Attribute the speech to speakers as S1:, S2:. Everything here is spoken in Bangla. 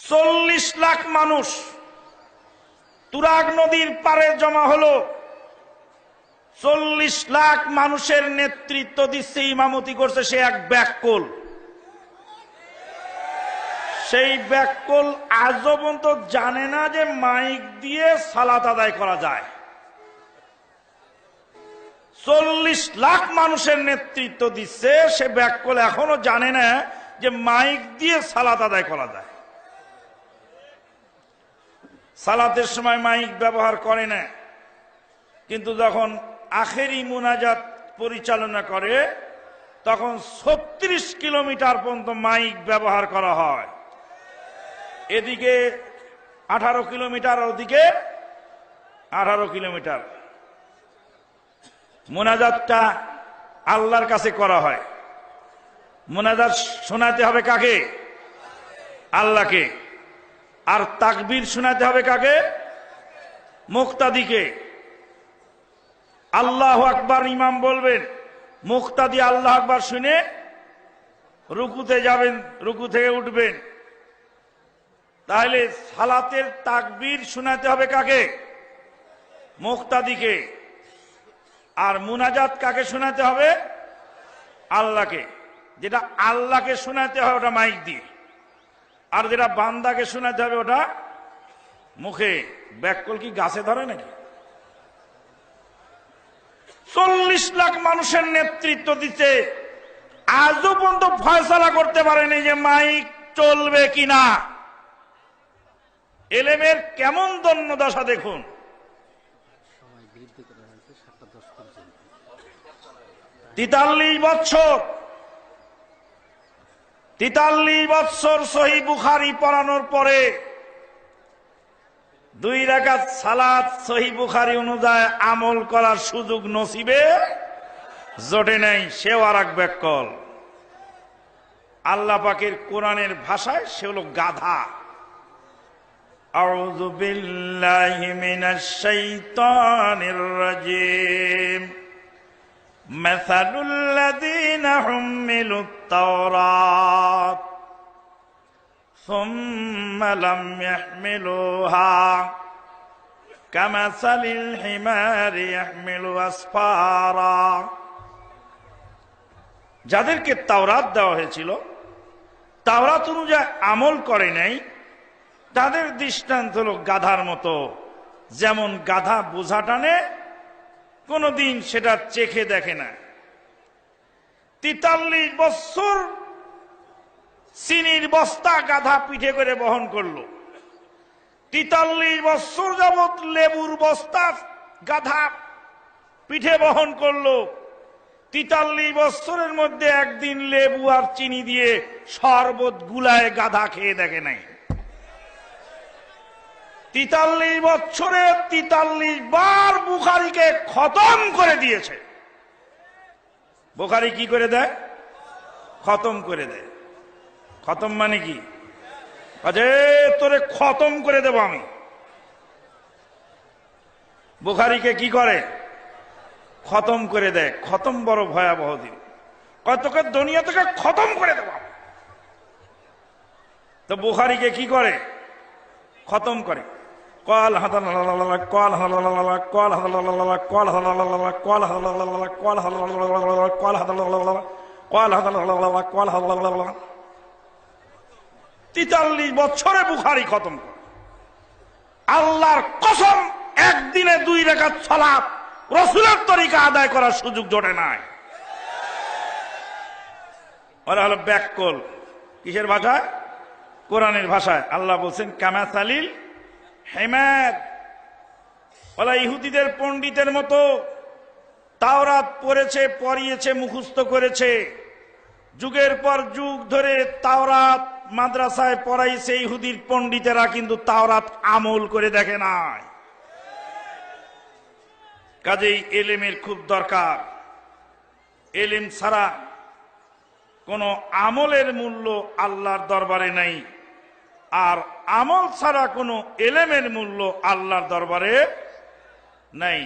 S1: 40 লাখ মানুষ তুরাগ নদীর পারে জমা হলো। 40 লাখ মানুষের নেতৃত্ব দিচ্ছে, ইমামতি করছে সে এক ব্যাককল। সেই ব্যাককল আজও পর্যন্ত জানে না যে মাইক দিয়ে সালাত আদায় করা যায়। 40 লাখ মানুষের নেতৃত্ব দিচ্ছে, সে ব্যাককল এখনো জানে না যে মাইক দিয়ে সালাত আদায় করা যায়। সালাতের সময় মাইক ব্যবহার করে না, কিন্তু যখন আখেরি মুনাজাত পরিচালনা করে তখন 36 কিলোমিটার পর্যন্ত মাইক ব্যবহার করা হয়। এদিকে 18 কিলোমিটার, ওদিকে 18 কিলোমিটার। মুনাজাতটা আল্লাহর কাছে করা হয়। মুনাজাত শোনাতে হবে কাকে? আল্লাহকে। আর তাকবীর শোনাতে হবে কাকে? মুক্তাদিকে। আল্লাহু আকবার ইমাম বলবেন, মুক্তাদি আল্লাহু আকবার শুনে রুকুতে যাবেন, রুকু থেকে উঠবেন। তাহলে সালাতের তাকবীর শোনাতে হবে কাকে? মুক্তাদিকে। আর মুনাজাত কাকে শোনাতে হবে? আল্লাহকে। যেটা আল্লাহকে শোনাতে হবে ওটা মাইক দিয়ে, আর যেটা বান্দাকে শোনাতে হবে ওটা মুখে। ব্যাককল কি গাছে ধরে নাকি? 40 লাখ মানুষের নেতৃত্ব দিচ্ছে, আজও পর্যন্ত ফয়সালা করতে পারেনি যে মাইক চলবে কিনা। এলেমের কেমন দন্যদশা দেখুন। 43 বছর 43 বছর সহিহ বুখারী পড়ানোর পরে 2 রাকাত সালাত সহিহ বুখারী অনুযায়ী আমল করার সুযোগ নসিবে জোটে নাই। সেও আর এক ব্যাককল। আল্লাহ পাকের কোরআনের ভাষায় সে হলো গাধা। আউযু বিল্লাহি মিনাশ শাইতানির রাজীম। মাসালুল লাযীনা হুম্মিলুত তাওরাত সুম্মা লাম ইয়াহমিলুহা কামাসালিল হিমারি ইয়াহমিলু আসফারা। যাদেরকে তাওরাত দেওয়া হয়েছিল, তাওরাত অনুযায়ী আমল করে নাই, তাদের দৃষ্টান্ত হলো গাধার মতো। যেমন গাধা বোঝা টানে, কোনদিন সেটা চেখে দেখে না। 43 বছর চিনির বস্তা গাধা পিঠে করে বহন করলো। 43 বছর যাবৎ লেবুর বস্তা গাধা পিঠে বহন করলো। 43 বছরের মধ্যে একদিন লেবু আর চিনি দিয়ে শরবত গুলায় গাধা খেয়ে দেখে নাই। 43 বছরে 43 বার বুখারীকে খতম করে দিয়েছে। বুখারী কি করে দেয়? খতম করে দেয়। খতম মানে কি? আরে তোরে খতম করে দেব আমি। বুখারীকে কি করে? খতম করে দেয়। খতম বড় ভয়াবহ দিন। কতকে দুনিয়া থেকে খতম করে দেব। তো বুখারীকে কি করে? খতম করে। কল হাদাল্লাহ কল হাদাল্লাহ কল হাদাল্লাহ কল হাদাল্লাহ কল হাদাল্লাহ কল হাদাল্লাহ কল হাদাল্লাহ কল হাদাল্লাহ কল হাদাল্লাহ। 43 বছরে বুখারী খতম করে। আল্লাহর কসম, একদিনে 2 রাকাত সালাত রাসূলের তরিকা আদায় করার সুযোগ জোটে নাই। ওরা হলো ব্যাককল। কিসের ভাষায়? কোরআনের ভাষায়। আল্লাহ বলছেন কামাসালিল হিমার। ওরা ইহুদিদের পণ্ডিতের মতো তাওরাত পড়েছে, পড়িয়েছে, মুখস্থ করেছে। যুগের পর যুগ ধরে তাওরাত মাদ্রাসায় পড়াইছে ইহুদির পণ্ডিতেরা, কিন্তু তাওরাত আমল করে দেখে নাই। কাজেই এলেমের খুব দরকার। এলেম ছাড়া কোনো আমলের মূল্য আল্লাহর দরবারে নাই, আর আমল ছাড়া কোনো এলেমের মূল্য আল্লাহর দরবারে নাই।